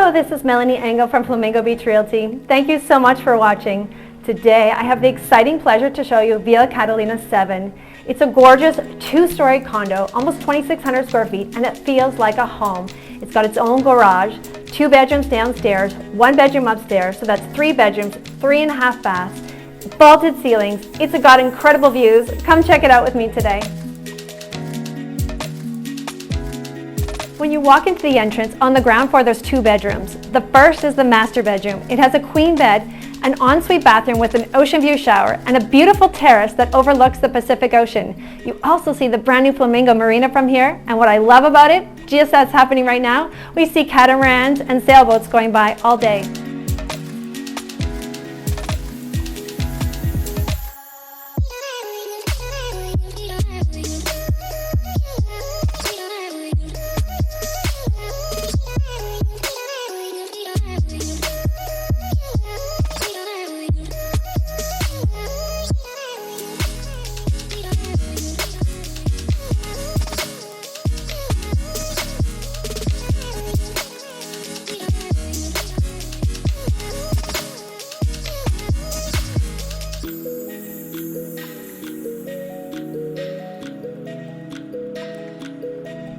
Hello, this is Melanie Engel from Flamingo Beach Realty. Thank you so much for watching. Today I have the exciting pleasure to show you Villa Catalina 7. It's a gorgeous two-story condo, almost 2,600 square feet, and it feels like a home. It's got its own garage, 2 bedrooms downstairs, 1 bedroom upstairs, so that's 3 bedrooms, 3.5 baths, vaulted ceilings. It's got incredible views. Come check it out with me today. When you walk into the entrance, on the ground floor there's 2 bedrooms. The first is the master bedroom. It has a queen bed, an ensuite bathroom with an ocean view shower, and a beautiful terrace that overlooks the Pacific Ocean. You also see the brand new Flamingo Marina from here, and what I love about it, just as happening right now, we see catamarans and sailboats going by all day.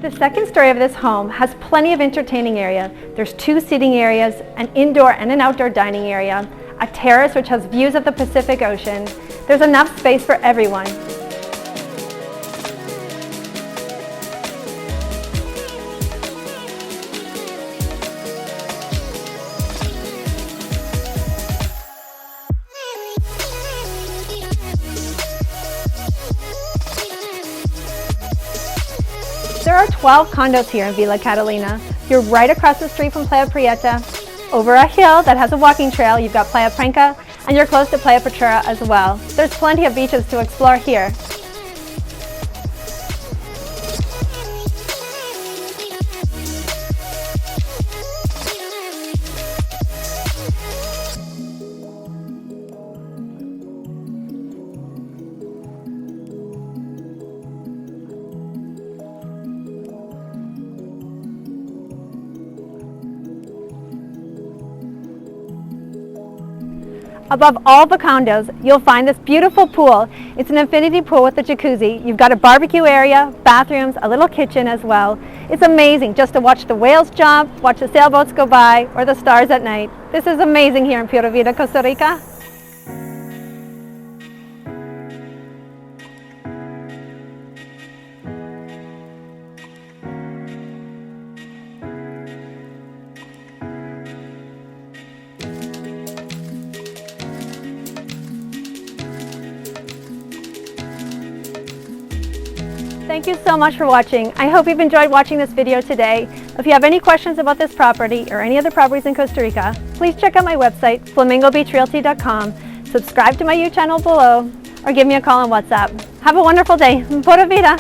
The second story of this home has plenty of entertaining area. There's 2 seating areas, an indoor and an outdoor dining area, a terrace which has views of the Pacific Ocean. There's enough space for everyone. There are 12 condos here in Villa Catalina. You're right across the street from Playa Prieta. Over a hill that has a walking trail, you've got Playa Prenca, and you're close to Playa Petrera as well. There's plenty of beaches to explore here. Above all the condos, you'll find this beautiful pool. It's an infinity pool with a jacuzzi. You've got a barbecue area, bathrooms, a little kitchen as well. It's amazing just to watch the whales jump, watch the sailboats go by, or the stars at night. This is amazing here in Pura Vida, Costa Rica. Thank you so much for watching. I hope you've enjoyed watching this video today. If you have any questions about this property or any other properties in Costa Rica, please check out my website, flamingobeachrealty.com, subscribe to my YouTube channel below, or give me a call on WhatsApp. Have a wonderful day. Pura Vida!